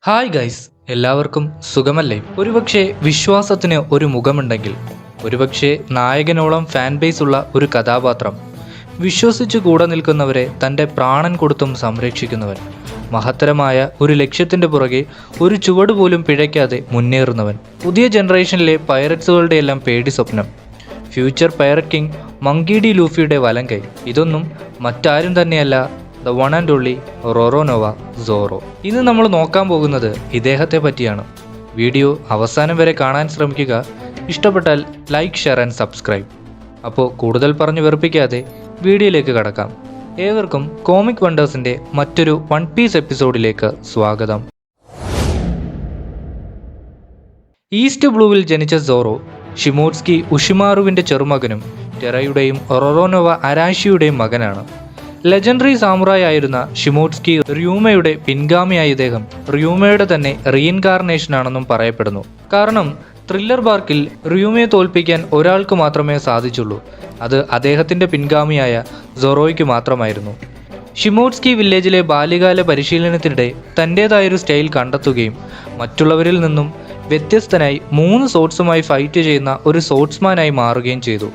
Hi guys, എല്ലാവർക്കും സുഖമല്ലേ? ഒരുപക്ഷെ വിശ്വാസത്തിന് ഒരു മുഖമുണ്ടെങ്കിൽ, ഒരുപക്ഷെ നായകനോളം ഫാൻ ബേസ് ഉള്ള ഒരു കഥാപാത്രം, വിശ്വസിച്ച് കൂടെ നിൽക്കുന്നവരെ തൻ്റെ പ്രാണൻ കൊടുത്തും സംരക്ഷിക്കുന്നവൻ, മഹത്തരമായ ഒരു ലക്ഷ്യത്തിൻ്റെ പുറകെ ഒരു ചുവട് പോലും പിഴയ്ക്കാതെ മുന്നേറുന്നവൻ, പുതിയ ജനറേഷനിലെ പൈററ്റ്സുകളുടെ എല്ലാം പേടി സ്വപ്നം, future pirate king Monkey D ലൂഫിയുടെ വലങ്കൈ. ഇതൊന്നും മറ്റാരും തന്നെയല്ല, the one and only Roronoa Zoro. ഇന്ന് നമ്മൾ നോക്കാൻ പോകുന്നത് ഇദ്ദേഹത്തെ പറ്റിയാണ്. വീഡിയോ അവസാനം വരെ കാണാൻ ശ്രമിക്കുക. ഇഷ്ടപ്പെട്ടാൽ ലൈക്ക്, ഷെയർ ആൻഡ് സബ്സ്ക്രൈബ്. അപ്പോൾ കൂടുതൽ പറഞ്ഞു വെറുപ്പിക്കാതെ വീഡിയോയിലേക്ക് കടക്കാം. ഏവർക്കും കോമിക് വണ്ടേഴ്സിൻ്റെ മറ്റൊരു വൺ പീസ് എപ്പിസോഡിലേക്ക് സ്വാഗതം. ഈസ്റ്റ് ബ്ലൂവിൽ ജനിച്ച സോറോ ഷിമോട്സ്കി ഉഷിമാറുവിൻ്റെ ചെറുമകനും ടെറയുടെയും റൊറോനോവ അരാഷിയുടെയും മകനാണ്. ലെജൻഡറി സാമുറായി ആയിരുന്ന ഷിമോട്സ്കി റിയൂമയുടെ പിൻഗാമിയായ ഇദ്ദേഹം റിയൂമയുടെ തന്നെ റീഇൻകാർണേഷൻ ആണെന്നും പറയപ്പെടുന്നു. കാരണം ത്രില്ലർ ബാർക്കിൽ റിയൂമയെ തോൽപ്പിക്കാൻ ഒരാൾക്ക് മാത്രമേ സാധിച്ചുള്ളൂ. അത് അദ്ദേഹത്തിൻ്റെ പിൻഗാമിയായ സൊറോയ്ക്ക് മാത്രമായിരുന്നു. ഷിമോട്സ്കി വില്ലേജിലെ ബാല്യകാല പരിശീലനത്തിനിടെ തൻ്റേതായൊരു സ്റ്റൈൽ കണ്ടെത്തുകയും മറ്റുള്ളവരിൽ നിന്നും വ്യത്യസ്തനായി 3 സോട്സുമായി ഫൈറ്റ് ചെയ്യുന്ന ഒരു സോട്സ്മാനായി മാറുകയും ചെയ്തു.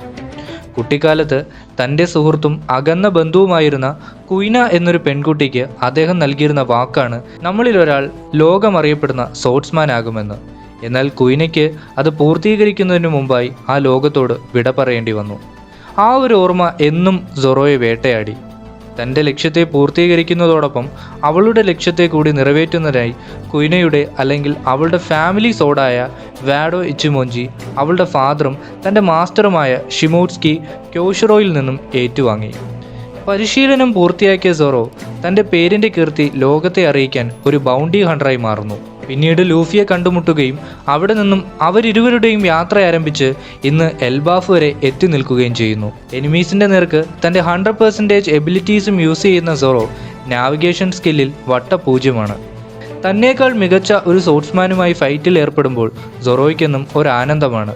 കുട്ടിക്കാലത്ത് തൻ്റെ സുഹൃത്തും അകന്ന ബന്ധുവുമായിരുന്ന കുയിന എന്നൊരു പെൺകുട്ടിക്ക് അദ്ദേഹം നൽകിയിരുന്ന വാക്കാണ് നമ്മളിലൊരാൾ ലോകമറിയപ്പെടുന്ന സോട്സ്മാൻ ആകുമെന്ന്. എന്നാൽ കുയിനയ്ക്ക് അത് പൂർത്തീകരിക്കുന്നതിന് മുമ്പായി ആ ലോകത്തോട് വിട പറയേണ്ടി വന്നു. ആ ഒരു ഓർമ്മ എന്നും സൊറോയെ വേട്ടയാടി. തൻ്റെ ലക്ഷ്യത്തെ പൂർത്തീകരിക്കുന്നതോടൊപ്പം അവളുടെ ലക്ഷ്യത്തെ കൂടി നിറവേറ്റുന്നതിനായി കുയിനയുടെ അല്ലെങ്കിൽ അവളുടെ ഫാമിലി സോഡായ വാഡോ ഇച്ചിമോഞ്ചി അവളുടെ ഫാദറും തൻ്റെ മാസ്റ്ററുമായ ഷിമോട്സ്കി ക്യോഷിറോയിൽ നിന്നും ഏറ്റുവാങ്ങി. പരിശീലനം പൂർത്തിയാക്കിയ സൊറോ തൻ്റെ പേരിൻ്റെ കീർത്തി ലോകത്തെ അറിയിക്കാൻ ഒരു ബൗണ്ടി ഹണ്ടറായി മാറുന്നു. പിന്നീട് ലൂഫിയെ കണ്ടുമുട്ടുകയും അവിടെ നിന്നും അവരിരുവരുടെയും യാത്ര ആരംഭിച്ച് ഇന്ന് എൽബാഫ് വരെ എത്തി നിൽക്കുകയും ചെയ്യുന്നു. എനിമീസിൻ്റെ നേർക്ക് തൻ്റെ 100% എബിലിറ്റീസും യൂസ് ചെയ്യുന്ന സൊറോ നാവിഗേഷൻ സ്കില്ലിൽ വട്ടപൂജ്യമാണ്. തന്നേക്കാൾ മികച്ച ഒരു സോട്സ്മാനുമായി ഫൈറ്റിൽ ഏർപ്പെടുമ്പോൾ സൊറോയ്ക്കെന്നും ഒരു ആനന്ദമാണ്.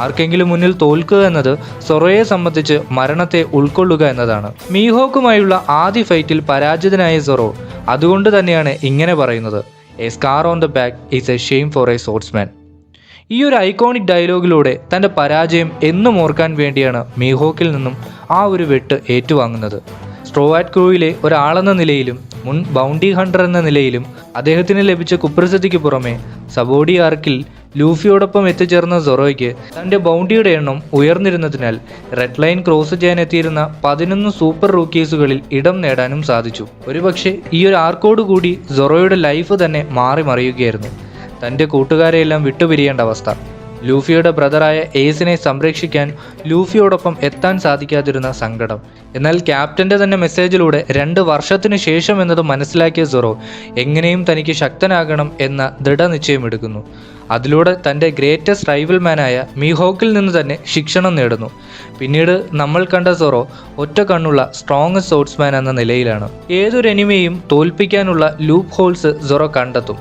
ആർക്കെങ്കിലും മുന്നിൽ തോൽക്കുക എന്നത് സൊറോയെ സംബന്ധിച്ച് മരണത്തെ ഉൾക്കൊള്ളുക എന്നതാണ്. മീഹോക്കുമായുള്ള ആദ്യ ഫൈറ്റിൽ പരാജിതനായ സൊറോ അതുകൊണ്ട് തന്നെയാണ് ഇങ്ങനെ പറയുന്നത്: a scar on the back is a shame for a Scotsman. ഈ ഒരു ഐക്കോണിക് ഡയലോഗിലൂടെ തൻ്റെ പരാജയം എന്നും ഓർക്കാൻ വേണ്ടിയാണ് മീഹോക്കിൽ നിന്നും ആ ഒരു വെട്ട് ഏറ്റുവാങ്ങുന്നത്. സ്ട്രോ ആറ്റ് ക്രൂയിലെ ഒരാളെന്ന നിലയിലും മുൻ ബൗണ്ടി ഹണ്ടർ എന്ന നിലയിലും അദ്ദേഹത്തിന് ലഭിച്ച കുപ്രസിദ്ധിക്ക് പുറമെ സബോഡി ആർക്കിൽ ലൂഫിയോടൊപ്പം എത്തിച്ചേർന്ന സൊറോയ്ക്ക് തൻ്റെ ബൗണ്ടിയുടെ എണ്ണം ഉയർന്നിരുന്നതിനാൽ റെഡ് ലൈൻ ക്രോസ് ചെയ്യാൻ എത്തിയിരുന്ന 11 സൂപ്പർ റൂക്കീസുകളിൽ ഇടം നേടാനും സാധിച്ചു. ഒരുപക്ഷെ ഈ ഒരു ആർക്കോട് കൂടി സൊറോയുടെ ലൈഫ് തന്നെ മാറി മറിയുകയായിരുന്നു. തൻ്റെ കൂട്ടുകാരെയെല്ലാം വിട്ടുപിരിയേണ്ട അവസ്ഥ, ലൂഫിയുടെ ബ്രദറായ ഏസിനെ സംരക്ഷിക്കാൻ ലൂഫിയോടൊപ്പം എത്താൻ സാധിക്കാതിരുന്ന സങ്കടം. എന്നാൽ ക്യാപ്റ്റൻ്റെ തന്നെ മെസ്സേജിലൂടെ 2 വർഷത്തിനു ശേഷം എന്നത് മനസ്സിലാക്കിയ സൊറോ എങ്ങനെയും തനിക്ക് ശക്തനാകണം എന്ന ദൃഢനിശ്ചയമെടുക്കുന്നു. അതിലൂടെ തൻ്റെ ഗ്രേറ്റസ്റ്റ് റൈവൽമാനായ മീഹോക്കിൽ നിന്ന് തന്നെ ശിക്ഷണം നേടുന്നു. പിന്നീട് നമ്മൾ കണ്ട സൊറോ ഒറ്റ കണ്ണുള്ള സ്ട്രോങ്ങസ്റ്റ് സോട്സ്മാൻ എന്ന നിലയിലാണ്. ഏതൊരു എനിമിയെയും തോൽപ്പിക്കാനുള്ള ലൂപ്പ് ഹോൾസ് സൊറോ കണ്ടെത്തും.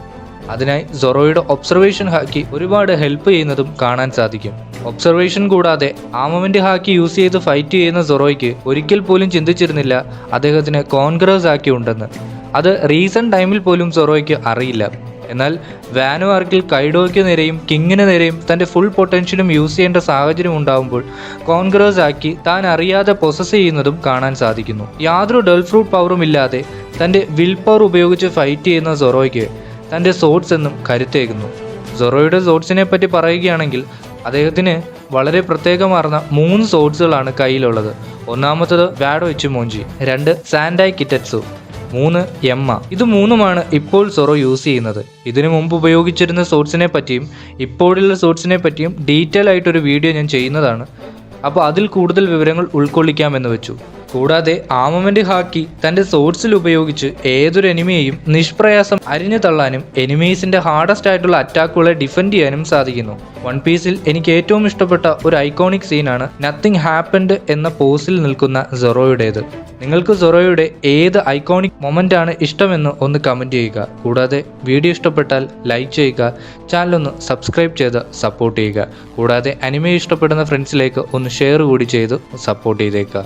അതിനായി സൊറോയുടെ ഒബ്സർവേഷൻ ഹാക്കി ഒരുപാട് ഹെൽപ്പ് ചെയ്യുന്നതും കാണാൻ സാധിക്കും. ഒബ്സർവേഷൻ കൂടാതെ ആർമമെന്റ് ഹാക്കി യൂസ് ചെയ്ത് ഫൈറ്റ് ചെയ്യുന്ന സൊറോയ്ക്ക് ഒരിക്കൽ പോലും ചിന്തിച്ചിരുന്നില്ല അദ്ദേഹത്തിന് കോൺഗ്രസ് ഹാക്കി ഉണ്ടെന്ന്. അത് റീസെന്റ് ടൈമിൽ പോലും സൊറോയ്ക്ക് അറിയില്ല. എന്നാൽ വാനോ ആർക്കിൽ കൈഡോയ്ക്ക് നേരെയും കിങ്ങിന് നേരെയും തൻ്റെ ഫുൾ പൊട്ടൻഷ്യലും യൂസ് ചെയ്യേണ്ട സാഹചര്യം ഉണ്ടാകുമ്പോൾ കോൺഗ്രസ് ആക്കി താൻ അറിയാതെ പൊസസ് ചെയ്യുന്നതും കാണാൻ സാധിക്കുന്നു. യാതൊരു ഡൾ ഫ്രൂട്ട് പവറും ഇല്ലാതെ തൻ്റെ വിൽ പവർ ഉപയോഗിച്ച് ഫൈറ്റ് ചെയ്യുന്ന സൊറോയ്ക്ക് തൻ്റെ സോട്സ് എന്നും കരുത്തേകുന്നു. സൊറോയുടെ സോട്സിനെ പറ്റി പറയുകയാണെങ്കിൽ അദ്ദേഹത്തിന് വളരെ പ്രത്യേകമാർന്ന 3 സോട്സുകളാണ് കയ്യിലുള്ളത്. ഒന്നാമത്തത് വാഡോ ഇച്ചിമോഞ്ചി, 2 സാൻഡായി കിറ്ററ്റ്സു, 3 എമ്മ. ഇത് 3ഉമാണ് ഇപ്പോൾ സൊറോ യൂസ് ചെയ്യുന്നത്. ഇതിനു മുമ്പ് ഉപയോഗിച്ചിരുന്ന സോട്സിനെ പറ്റിയും ഇപ്പോഴുള്ള സോട്സിനെ പറ്റിയും ഡീറ്റെയിൽ ആയിട്ടൊരു വീഡിയോ ഞാൻ ചെയ്യുന്നതാണ്. അപ്പോൾ അതിൽ കൂടുതൽ വിവരങ്ങൾ ഉൾക്കൊള്ളിക്കാമെന്ന് വെച്ചു. കൂടാതെ ആർമമെന്റ് ഹാക്കി തൻ്റെ സോട്സിൽ ഉപയോഗിച്ച് ഏതൊരു എനിമിയെയും നിഷ്പ്രയാസം അരിഞ്ഞു തള്ളാനും എനിമീസിൻ്റെ ഹാർഡസ്റ്റ് ആയിട്ടുള്ള അറ്റാക്കുകളെ ഡിഫെൻഡ് ചെയ്യാനും സാധിക്കുന്നു. വൺ പീസിൽ എനിക്ക് ഏറ്റവും ഇഷ്ടപ്പെട്ട ഒരു ഐക്കോണിക് സീനാണ് നത്തിങ് ഹാപ്പൻഡ് എന്ന പോസിൽ നിൽക്കുന്ന സൊറോയുടേത്. നിങ്ങൾക്ക് സൊറോയുടെ ഏത് ഐക്കോണിക് മൊമെൻ്റ് ആണ് ഇഷ്ടമെന്ന് ഒന്ന് കമൻറ്റ് ചെയ്യുക. കൂടാതെ വീഡിയോ ഇഷ്ടപ്പെട്ടാൽ ലൈക്ക് ചെയ്യുക, ചാനലൊന്ന് സബ്സ്ക്രൈബ് ചെയ്ത് സപ്പോർട്ട് ചെയ്യുക. കൂടാതെ അനിമെ ഇഷ്ടപ്പെടുന്ന ഫ്രണ്ട്സിലേക്ക് ഒന്ന് ഷെയർ കൂടി ചെയ്ത് സപ്പോർട്ട് ചെയ്തേക്കുക.